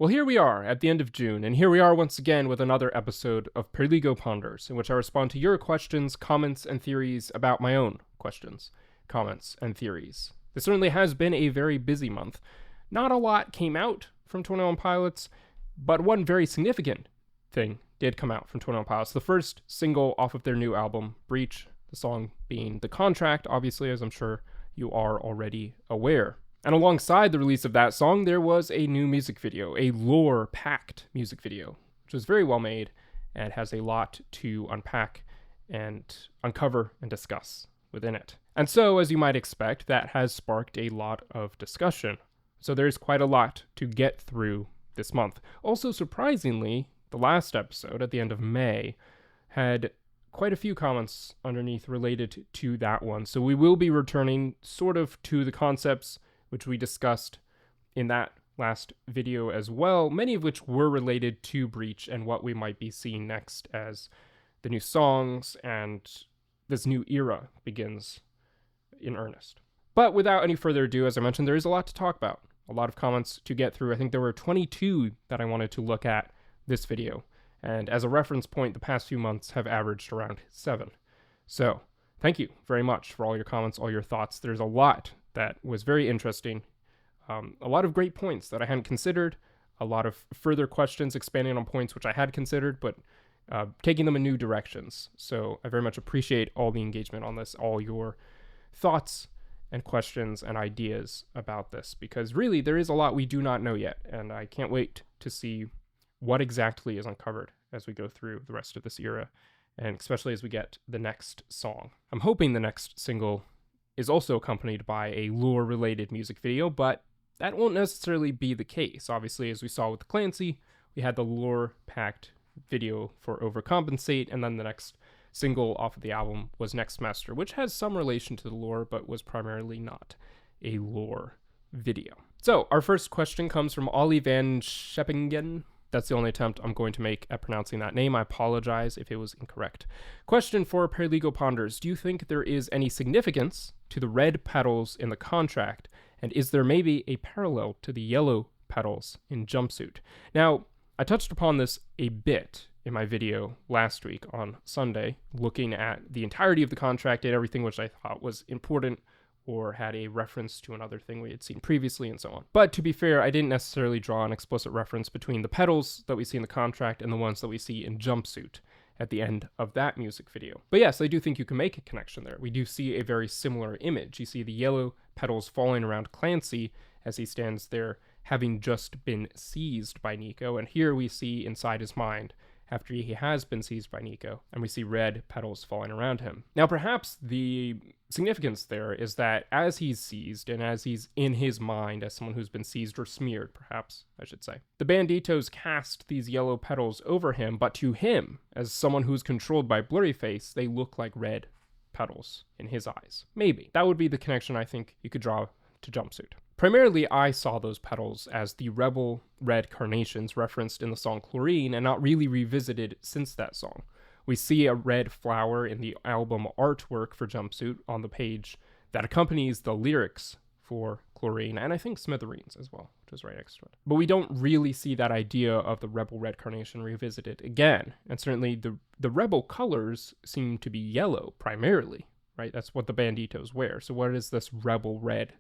Well, here we are at the end of June, and here we are once again with another episode of Perligo Ponders, in which I respond to your questions, comments, and theories about my own questions, comments, and theories. This certainly has been a very busy month. Not a lot came out from 21 Pilots, but one very significant thing did come out from 21 Pilots. The first single off of their new album, Breach, the song being The Contract, obviously, as I'm sure you are already aware. And alongside the release of that song, there was a new music video, a lore-packed music video, which was very well made and has a lot to unpack and uncover and discuss within it. And so, as you might expect, that has sparked a lot of discussion. So there's quite a lot to get through this month. Also, surprisingly, the last episode at the end of May had quite a few comments underneath related to that one. So we will be returning sort of to the concepts which we discussed in that last video as well, many of which were related to Breach and what we might be seeing next as the new songs and this new era begins in earnest. But without any further ado, as I mentioned, there is a lot to talk about, a lot of comments to get through. I think there were 22 that I wanted to look at this video, and as a reference point, the past few months have averaged around 7. So thank you very much for all your comments, all your thoughts. There's a lot that was very interesting. A lot of great points that I hadn't considered, a lot of further questions expanding on points which I had considered, but taking them in new directions. So I very much appreciate all the engagement on this, all your thoughts and questions and ideas about this, because really there is a lot we do not know yet, and I can't wait to see what exactly is uncovered as we go through the rest of this era, and especially as we get the next song. I'm hoping the next single is also accompanied by a lore-related music video, but that won't necessarily be the case. Obviously, as we saw with Clancy, we had the lore-packed video for Overcompensate, and then the next single off of the album was Next Semester, which has some relation to the lore, but was primarily not a lore video. So, our first question comes from Ollie Van Scheppingen. That's the only attempt I'm going to make at pronouncing that name. I apologize if it was incorrect. Question for Perligo Ponders. Do you think there is any significance to the red petals in the contract? And is there maybe a parallel to the yellow petals in Jumpsuit? Now, I touched upon this a bit in my video last week on Sunday, looking at the entirety of the contract and everything which I thought was important or had a reference to another thing we had seen previously and so on. But to be fair, I didn't necessarily draw an explicit reference between the petals that we see in the contract and the ones that we see in Jumpsuit at the end of that music video. But yes, I do think you can make a connection there. We do see a very similar image. You see the yellow petals falling around Clancy as he stands there having just been seized by Nico, and here we see inside his mind after he has been seized by Nico, and we see red petals falling around him. Now, perhaps the significance there is that as he's seized, and as he's in his mind as someone who's been seized or smeared, perhaps, I should say, the Banditos cast these yellow petals over him, but to him, as someone who's controlled by Blurryface, they look like red petals in his eyes. Maybe. That would be the connection I think you could draw to Jumpsuit. Primarily, I saw those petals as the rebel red carnations referenced in the song Chlorine and not really revisited since that song. We see a red flower in the album artwork for Jumpsuit on the page that accompanies the lyrics for Chlorine, and I think Smithereens as well, which is right next to it. But we don't really see that idea of the rebel red carnation revisited again, and certainly the rebel colors seem to be yellow primarily, right? That's what the Banditos wear. So what is this rebel red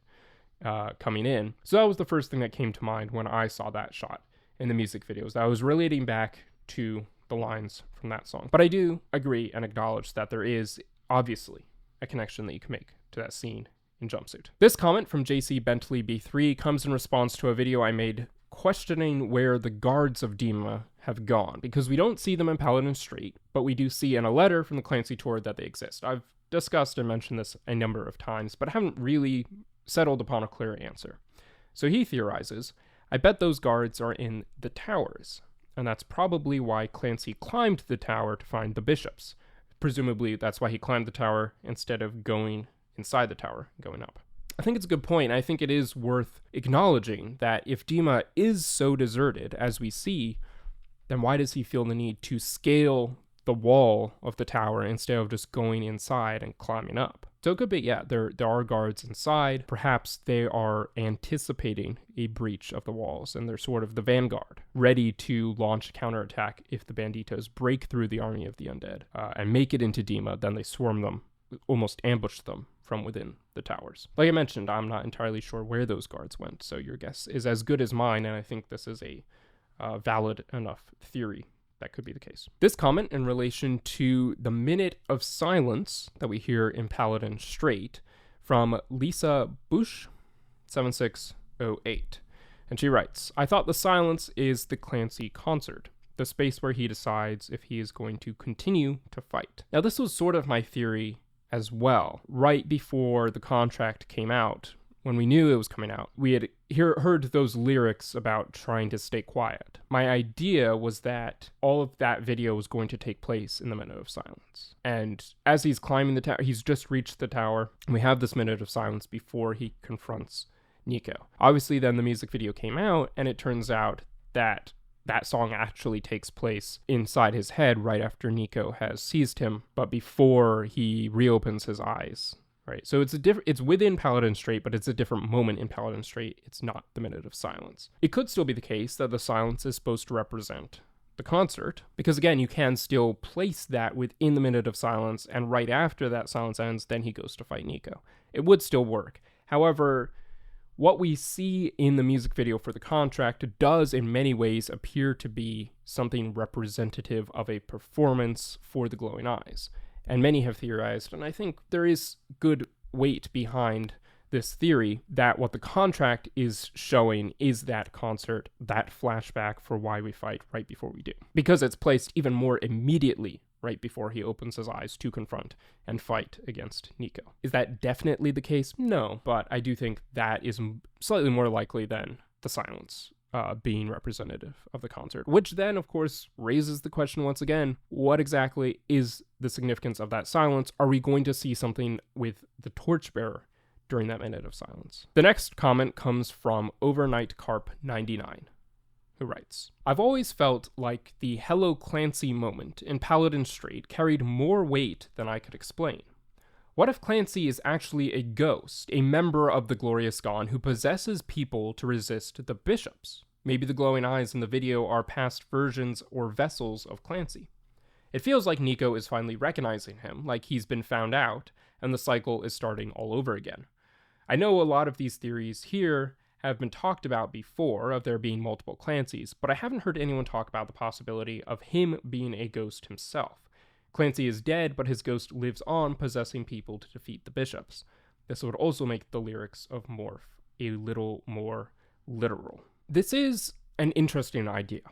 coming in? So that was the first thing that came to mind when I saw that shot in the music videos. I was relating back to the lines from that song. But I do agree and acknowledge that there is obviously a connection that you can make to that scene in Jumpsuit. This comment from JC Bentley B3 comes in response to a video I made questioning where the guards of Dema have gone, because we don't see them in Paladin Street, but we do see in a letter from the Clancy tour that they exist. I've discussed and mentioned this a number of times, but I haven't really settled upon a clear answer. So he theorizes, I bet those guards are in the towers, and that's probably why Clancy climbed the tower to find the bishops. Presumably, that's why he climbed the tower instead of going inside the tower, going up. I think it's a good point. I think it is worth acknowledging that if Dema is so deserted as we see, then why does he feel the need to scale the wall of the tower instead of just going inside and climbing up? So it could be, yeah, there are guards inside. Perhaps they are anticipating a breach of the walls, and they're sort of the vanguard, ready to launch a counterattack if the Banditos break through the army of the undead and make it into Dema. Then they swarm them, almost ambush them from within the towers. Like I mentioned, I'm not entirely sure where those guards went, so your guess is as good as mine, and I think this is a valid enough theory. That could be the case. This comment in relation to the minute of silence that we hear in Paladin Strait from Lisa Bush, 7608. And she writes, I thought the silence is the Clancy concert, the space where he decides if he is going to continue to fight. Now, this was sort of my theory as well. Right before the contract came out, when we knew it was coming out, we had heard those lyrics about trying to stay quiet. My idea was that all of that video was going to take place in the minute of silence. And as he's climbing the tower, he's just reached the tower, and we have this minute of silence before he confronts Nico. Obviously, then the music video came out, and it turns out that that song actually takes place inside his head right after Nico has seized him, but before he reopens his eyes. Right, so it's within Paladin Strait, but it's a different moment in Paladin Strait. It's not the minute of silence. It could still be the case that the silence is supposed to represent the concert, because again, you can still place that within the minute of silence, and right after that silence ends, then he goes to fight Nico. It would still work. However, what we see in the music video for the contract does in many ways appear to be something representative of a performance for the glowing eyes. And many have theorized, and I think there is good weight behind this theory, that what the contract is showing is that concert, that flashback for why we fight right before we do. Because it's placed even more immediately right before he opens his eyes to confront and fight against Nico. Is that definitely the case? No, but I do think that is slightly more likely than the silence being representative of the concert, which then, of course, raises the question once again, what exactly is the significance of that silence? Are we going to see something with the torchbearer during that minute of silence? The next comment comes from Overnight Carp 99, who writes, I've always felt like the Hello Clancy moment in Paladin Strait carried more weight than I could explain. What if Clancy is actually a ghost, a member of the Glorious Gone who possesses people to resist the bishops? Maybe the glowing eyes in the video are past versions or vessels of Clancy. It feels like Nico is finally recognizing him, like he's been found out, and the cycle is starting all over again. I know a lot of these theories here have been talked about before, of there being multiple Clancys, but I haven't heard anyone talk about the possibility of him being a ghost himself. Clancy is dead, but his ghost lives on, possessing people to defeat the bishops. This would also make the lyrics of Morph a little more literal. This is an interesting idea.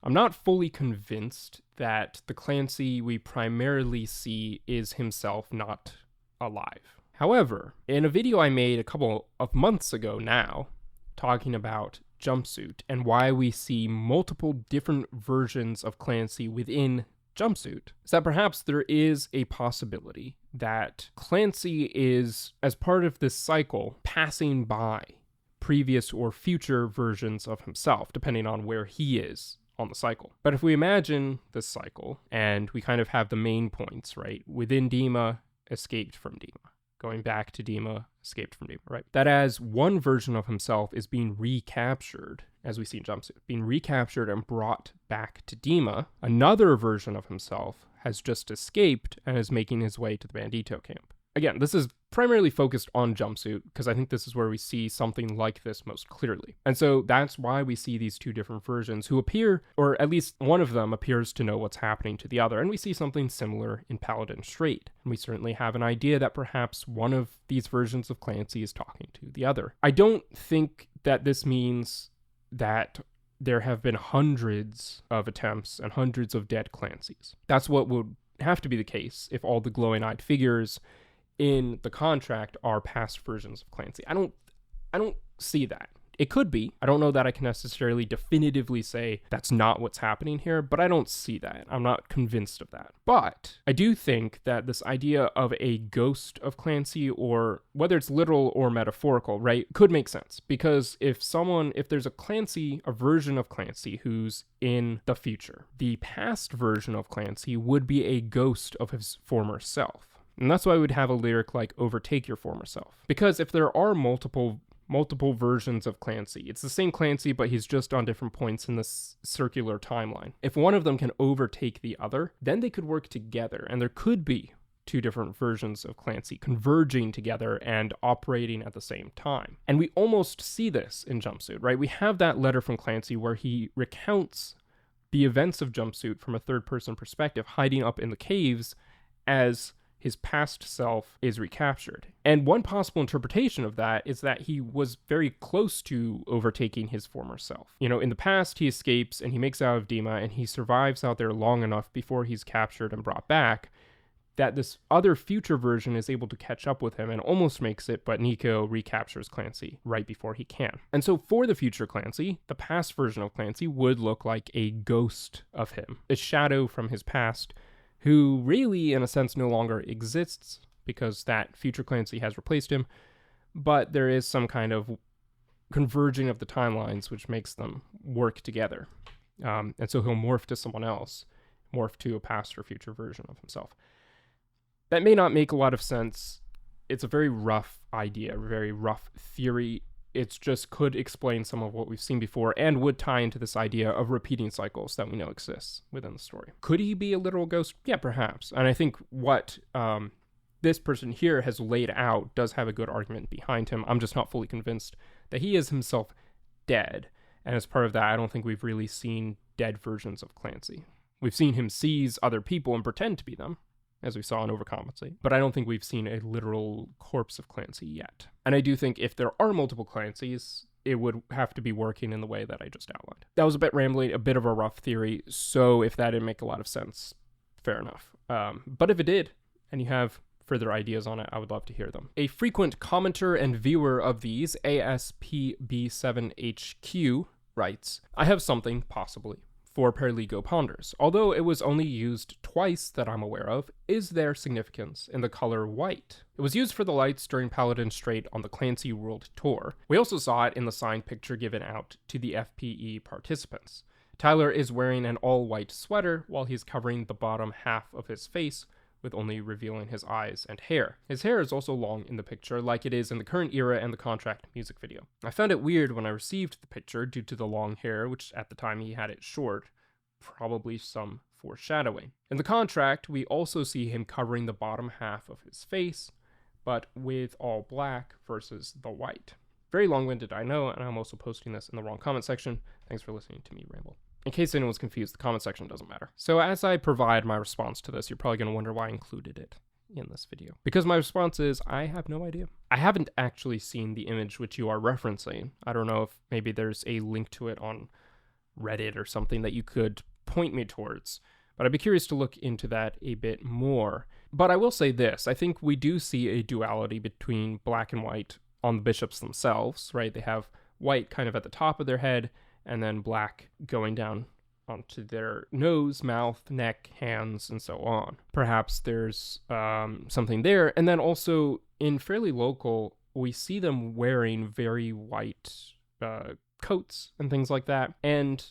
I'm not fully convinced that the Clancy we primarily see is himself not alive. However, in a video I made a couple of months ago now, talking about Jumpsuit and why we see multiple different versions of Clancy within Jumpsuit, is that perhaps there is a possibility that Clancy is, as part of this cycle, passing by previous or future versions of himself, depending on where he is on the cycle. But if we imagine this cycle, and we kind of have the main points, right? Within Dema, escaped from Dema. Going back to Dema, escaped from Dema, right? That as one version of himself is being recaptured, as we see in Jumpsuit, being recaptured and brought back to Dema, another version of himself has just escaped and is making his way to the Bandito camp. Again, this is primarily focused on Jumpsuit, because I think this is where we see something like this most clearly. And so that's why we see these two different versions who appear, or at least one of them appears to know what's happening to the other. And we see something similar in Paladin Strait. And we certainly have an idea that perhaps one of these versions of Clancy is talking to the other. I don't think that this means that there have been hundreds of attempts and hundreds of dead Clancys. That's what would have to be the case if all the glowing-eyed figures in the contract are past versions of Clancy. I don't see that. It could be. I don't know that I can necessarily definitively say that's not what's happening here, but I don't see that. I'm not convinced of that. But I do think that this idea of a ghost of Clancy, or whether it's literal or metaphorical, right, could make sense. Because if there's a Clancy, a version of Clancy who's in the future, the past version of Clancy would be a ghost of his former self. And that's why we would have a lyric like overtake your former self. Because if there are multiple versions of Clancy, it's the same Clancy, but he's just on different points in this circular timeline. If one of them can overtake the other, then they could work together, and there could be two different versions of Clancy converging together and operating at the same time. And we almost see this in Jumpsuit, right? We have that letter from Clancy where he recounts the events of Jumpsuit from a third-person perspective, hiding up in the caves as his past self is recaptured. And one possible interpretation of that is that he was very close to overtaking his former self. You know, in the past, he escapes and he makes out of Dema and he survives out there long enough before he's captured and brought back that this other future version is able to catch up with him and almost makes it, but Nico recaptures Clancy right before he can. And so for the future Clancy, the past version of Clancy would look like a ghost of him, a shadow from his past, who really, in a sense, no longer exists because that future Clancy has replaced him, but there is some kind of converging of the timelines which makes them work together. And so he'll morph to someone else, morph to a past or future version of himself. That may not make a lot of sense. It's a very rough idea, a very rough theory. It just could explain some of what we've seen before and would tie into this idea of repeating cycles that we know exists within the story. Could he be a literal ghost? Yeah, perhaps. And I think what this person here has laid out does have a good argument behind him. I'm just not fully convinced that he is himself dead. And as part of that, I don't think we've really seen dead versions of Clancy. We've seen him seize other people and pretend to be them, as we saw in Overcompensate, but I don't think we've seen a literal corpse of Clancy yet. And I do think if there are multiple Clancys, it would have to be working in the way that I just outlined. That was a bit rambling, a bit of a rough theory, so if that didn't make a lot of sense, fair enough. But if it did, and you have further ideas on it, I would love to hear them. A frequent commenter and viewer of these, ASPB7HQ, writes, I have something, possibly, for Perligo Ponders. Although it was only used twice that I'm aware of, is there significance in the color white? It was used for the lights during Paladin Strait on the Clancy World Tour. We also saw it in the signed picture given out to the FPE participants. Tyler is wearing an all-white sweater while he's covering the bottom half of his face, with only revealing his eyes and hair. His hair is also long in the picture, like it is in the current era and the Contract music video. I found it weird when I received the picture due to the long hair, which at the time he had it short, probably some foreshadowing. In the Contract, we also see him covering the bottom half of his face, but with all black versus the white. Very long-winded, I know, and I'm also posting this in the wrong comment section. Thanks for listening to me ramble. In case anyone's confused, the comment section doesn't matter. So as I provide my response to this, you're probably going to wonder why I included it in this video. Because my response is, I have no idea. I haven't actually seen the image which you are referencing. I don't know if maybe there's a link to it on Reddit or something that you could point me towards, but I'd be curious to look into that a bit more. But I will say this, I think we do see a duality between black and white on the bishops themselves, right? They have white kind of at the top of their head, and then black going down onto their nose, mouth, neck, hands, and so on. Perhaps there's something there. And then also in Fairly Local, we see them wearing very white coats and things like that. And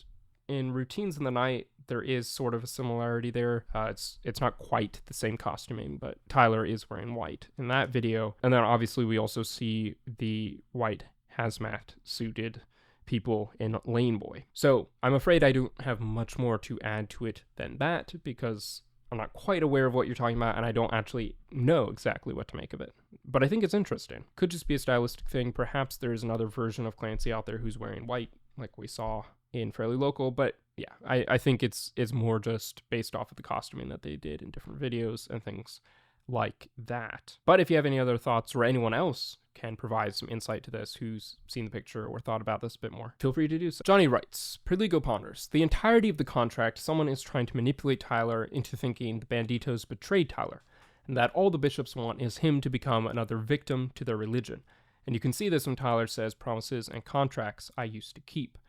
in Routines in the Night, there is sort of a similarity there. It's not quite the same costuming, but Tyler is wearing white in that video. And then obviously we also see the white hazmat suited people in Lane Boy. So I'm afraid I don't have much more to add to it than that, because I'm not quite aware of what you're talking about and I don't actually know exactly what to make of it. But I think it's interesting. Could just be a stylistic thing. Perhaps there's another version of Clancy out there who's wearing white, like we saw in Fairly Local, but yeah, I think it's more just based off of the costuming that they did in different videos and things like that. But if you have any other thoughts, or anyone else can provide some insight to this who's seen the picture or thought about this a bit more, feel free to do so. Johnny writes, Perligo ponders, the entirety of the contract, someone is trying to manipulate Tyler into thinking the Banditos betrayed Tyler, and that all the bishops want is him to become another victim to their religion. And you can see this when Tyler says promises and contracts I used to keep.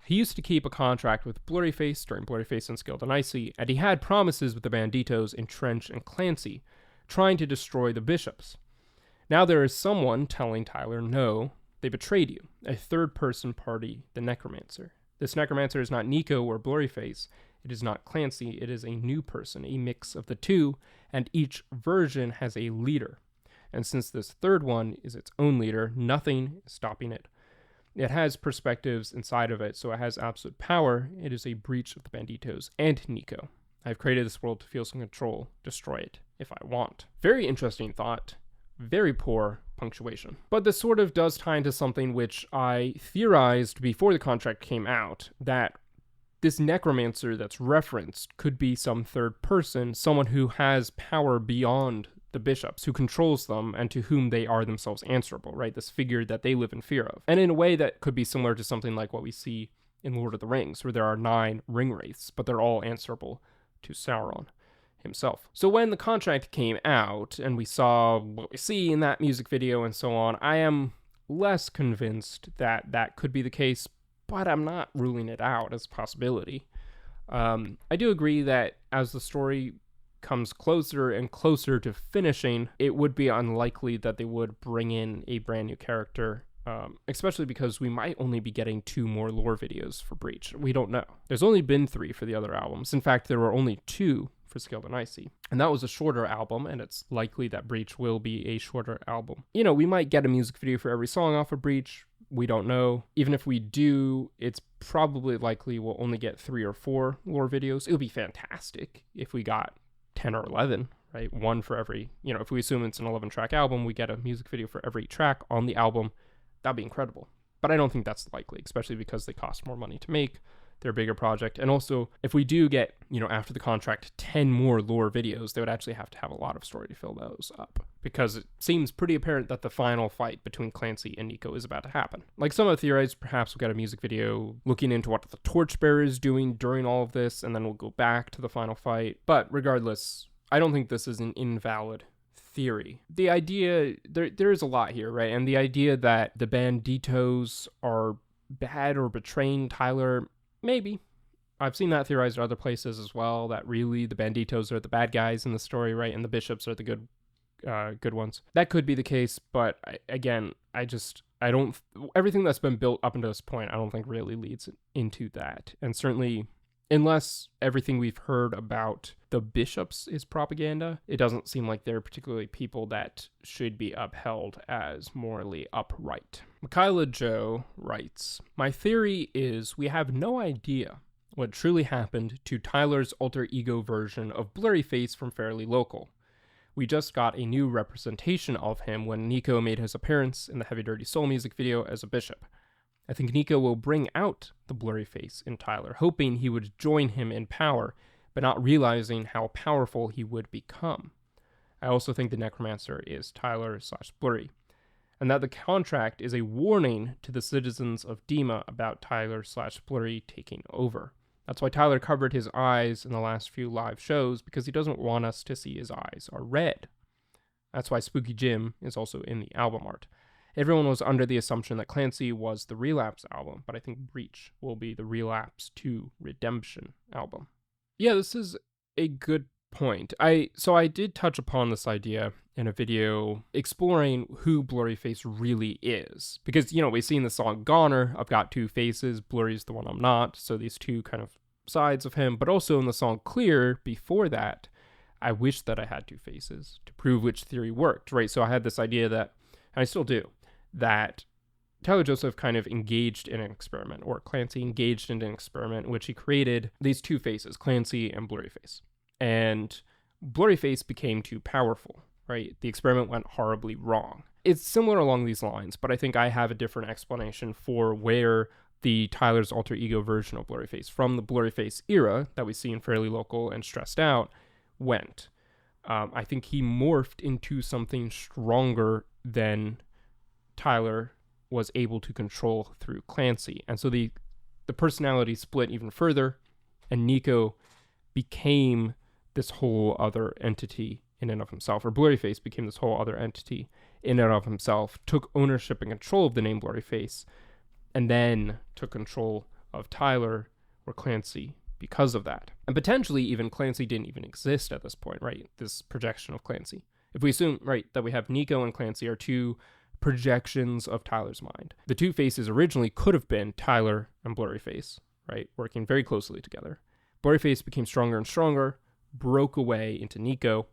He used to keep a contract with Blurryface during Blurryface and Skilled and Icy, and he had promises with the Banditos in Trench and Clancy, trying to destroy the bishops. Now there is someone telling Tyler, no, they betrayed you, a third-person party, the Necromancer. This Necromancer is not Nico or Blurryface, It is not Clancy, it is a new person, a mix of the two, and each version has a leader. And since this third one is its own leader, nothing is stopping it. It has perspectives inside of it, so it has absolute power. It is a breach of the Banditos and Nico. I've created this world to feel some control, destroy it if I want. Very interesting thought. Very poor punctuation. But this sort of does tie into something which I theorized before the contract came out, that this necromancer that's referenced could be some third person, someone who has power beyond the bishops, who controls them and to whom they are themselves answerable, right? This figure that they live in fear of. And in a way that could be similar to something like what we see in Lord of the Rings, where there are 9 ring wraiths, but they're all answerable to Sauron himself. So when the contract came out and we saw what we see in that music video and so on, I am less convinced that that could be the case, but I'm not ruling it out as a possibility. I do agree that as the story comes closer and closer to finishing, it would be unlikely that they would bring in a brand new character, especially because we might only be getting 2 more lore videos for Breach. We don't know. There's only been 3 for the other albums. In fact, there were only 2 for Scaled and Icy. And that was a shorter album, and it's likely that Breach will be a shorter album. You know, we might get a music video for every song off of Breach. We don't know. Even if we do, it's probably likely we'll only get 3 or 4 lore videos. It would be fantastic if we got 10 or 11, right? One for every, if we assume it's an 11-track album, we get a music video for every track on the album. That'd be incredible. But I don't think that's likely, especially because they cost more money to make. They're a bigger project. And also, if we do get, after the contract, 10 more lore videos, they would actually have to have a lot of story to fill those up. Because it seems pretty apparent that the final fight between Clancy and Nico is about to happen. Like some have theorized, perhaps we'll get a music video looking into what the Torchbearer is doing during all of this, and then we'll go back to the final fight. But regardless, I don't think this is an invalid theory. The idea, there is a lot here, right? And the idea that the Banditos are bad or betraying Tyler, maybe. I've seen that theorized at other places as well, that really the Banditos are the bad guys in the story, right? And the bishops are the good ones. That could be the case, but I don't, everything that's been built up until this point, I don't think really leads into that. And certainly, unless everything we've heard about the bishops is propaganda, it doesn't seem like they're particularly people that should be upheld as morally upright. Michaela Joe writes, "My theory is we have no idea what truly happened to Tyler's alter ego version of Blurryface from Fairly Local. We just got a new representation of him when Nico made his appearance in the Heavy Dirty Soul music video as a bishop. I think Nico will bring out the Blurryface in Tyler, hoping he would join him in power, but not realizing how powerful he would become. I also think the Necromancer is Tyler/Blurry, and that the contract is a warning to the citizens of Dema about Tyler/Blurry taking over. That's why Tyler covered his eyes in the last few live shows, because he doesn't want us to see his eyes are red. That's why Spooky Jim is also in the album art. Everyone was under the assumption that Clancy was the Relapse album, but I think Breach will be the Relapse to Redemption album." Yeah, this is a good point. I did touch upon this idea in a video exploring who Blurryface really is. Because, we see in the song Goner, I've got 2 faces, Blurry's the one I'm not, so these 2 kind of sides of him. But also in the song Clear, before that, I wish that I had 2 faces to prove which theory worked, right? So I had this idea that, and I still do, that Tyler Joseph kind of engaged in an experiment, or Clancy engaged in an experiment in which he created these 2 faces, Clancy and Blurryface. And Blurryface became too powerful, right? The experiment went horribly wrong. It's similar along these lines, but I think I have a different explanation for where the Tyler's alter ego version of Blurryface from the Blurryface era that we see in Fairly Local and Stressed Out went. I think he morphed into something stronger than Tyler was able to control through Clancy. And so the personality split even further, and Nico became this whole other entity in and of himself, or Blurryface became this whole other entity in and of himself, took ownership and control of the name Blurryface, and then took control of Tyler or Clancy because of that. And potentially even Clancy didn't even exist at this point, right? This projection of Clancy. If we assume, right, that we have Nico and Clancy are 2 projections of Tyler's mind. The 2 faces originally could have been Tyler and Blurryface, right? Working very closely together. Blurryface became stronger and stronger, broke away into Nico,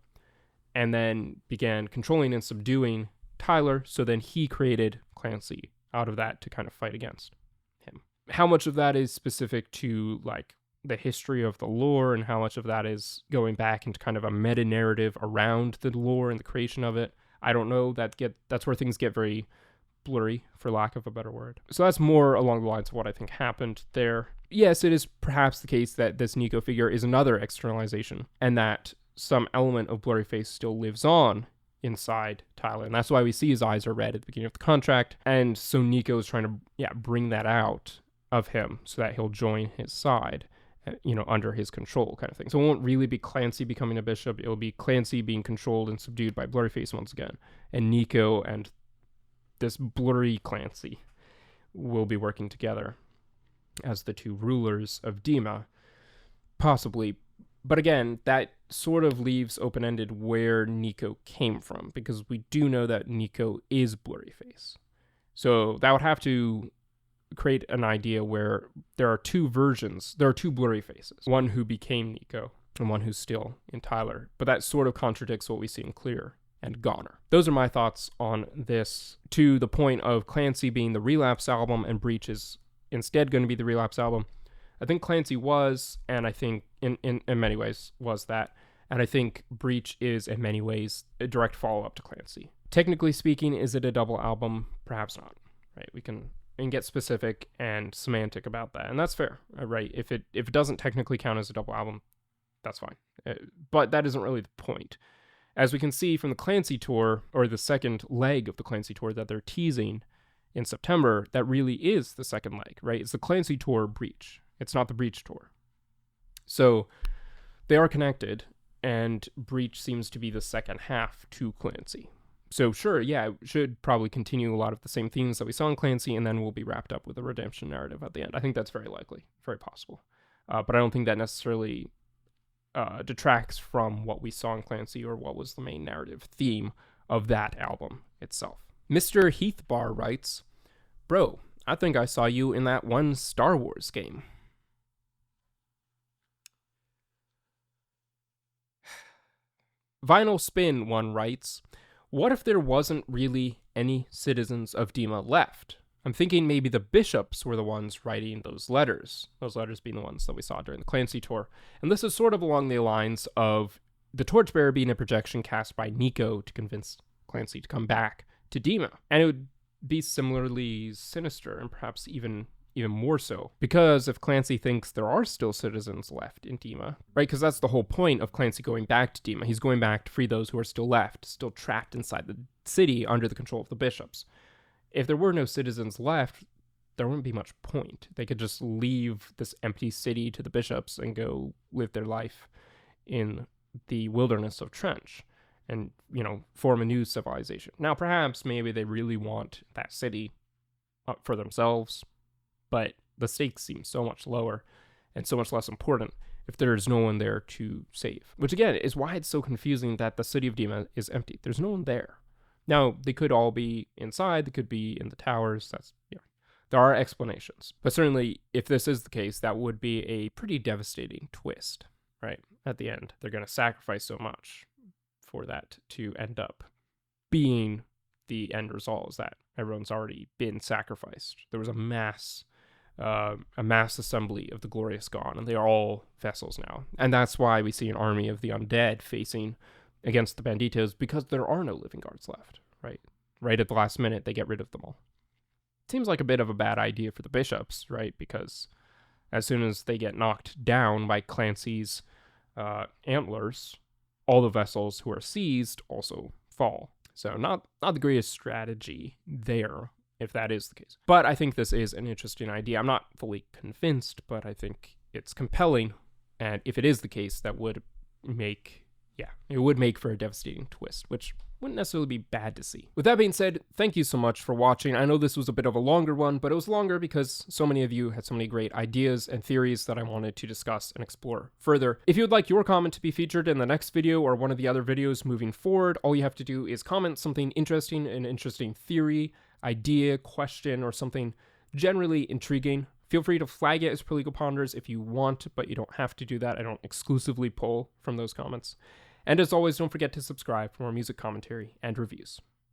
and then began controlling and subduing Tyler, so then he created Clancy out of that to kind of fight against him. How much of that is specific to, like, the history of the lore, and how much of that is going back into kind of a meta-narrative around the lore and the creation of it, I don't know. That's where things get very blurry, for lack of a better word. So that's more along the lines of what I think happened there. Yes, it is perhaps the case that this Nico figure is another externalization, and that some element of Blurryface still lives on inside Tyler, and that's why we see his eyes are red at the beginning of the contract, and so Nico is trying to bring that out of him so that he'll join his side, under his control, kind of thing. So it won't really be Clancy becoming a bishop. It will be Clancy being controlled and subdued by Blurryface once again, and Nico and this blurry Clancy will be working together as the two rulers of Dema, possibly. But again, that sort of leaves open-ended where Nico came from, because we do know that Nico is Blurryface. So that would have to create an idea where there are two Blurryfaces, one who became Nico and one who's still in Tyler. But that sort of contradicts what we see in Clear and Goner. Those are my thoughts on this, to the point of Clancy being the Relapse album and Breach is instead going to be the Relapse album. I think Clancy was, and I think in many ways was that, and I think Breach is in many ways a direct follow-up to Clancy. Technically speaking, is it a double album? Perhaps not, right? We can get specific and semantic about that, and that's fair, right? If it doesn't technically count as a double album, that's fine. But that isn't really the point. As we can see from the Clancy tour, or the second leg of the Clancy tour that they're teasing in September, that really is the second leg, right? It's the Clancy tour Breach. It's not the Breach tour. So they are connected, and Breach seems to be the second half to Clancy. So sure, yeah, it should probably continue a lot of the same themes that we saw in Clancy, and then we'll be wrapped up with a redemption narrative at the end. I think that's very likely, very possible. But I don't think that necessarily detracts from what we saw in Clancy or what was the main narrative theme of that album itself. Mr. Heathbar writes, "Bro, I think I saw you in that one Star Wars game." Vinyl Spin 1 writes, "What if there wasn't really any citizens of Dema left? I'm thinking maybe the bishops were the ones writing those letters being the ones that we saw during the Clancy tour. And this is sort of along the lines of the Torchbearer being a projection cast by Nico to convince Clancy to come back to Dema. And it would be similarly sinister, and perhaps even more so, because if Clancy thinks there are still citizens left in Dema, right? Because that's the whole point of Clancy going back to Dema. He's going back to free those who are still left, still trapped inside the city under the control of the bishops. If there were no citizens left, there wouldn't be much point. They could just leave this empty city to the bishops and go live their life in the wilderness of Trench and, form a new civilization. Now, perhaps maybe they really want that city for themselves, but the stakes seem so much lower and so much less important if there's no one there to save. Which, again, is why it's so confusing that the city of Dema is empty. There's no one there. Now, they could all be inside. They could be in the towers. There are explanations. But certainly, if this is the case, that would be a pretty devastating twist, right? At the end, they're going to sacrifice so much for that to end up being the end result, is that everyone's already been sacrificed. There was a mass assembly of the glorious gone, and they are all vessels now. And that's why we see an army of the undead facing against the Banditos, because there are no living guards left, right? Right at the last minute, they get rid of them all. Seems like a bit of a bad idea for the bishops, right? Because as soon as they get knocked down by Clancy's antlers, all the vessels who are seized also fall. So not the greatest strategy there, if that is the case. But I think this is an interesting idea. I'm not fully convinced, but I think it's compelling. And if it is the case, that would make for a devastating twist, which wouldn't necessarily be bad to see. With that being said, thank you so much for watching. I know this was a bit of a longer one, but it was longer because so many of you had so many great ideas and theories that I wanted to discuss and explore further. If you would like your comment to be featured in the next video or one of the other videos moving forward, all you have to do is comment something interesting, an interesting theory, idea, question, or something generally intriguing Feel free to flag it as Perligo Ponders if you want, but you don't have to do that. I don't exclusively pull from those comments. And as always, don't forget to subscribe for more music commentary and reviews.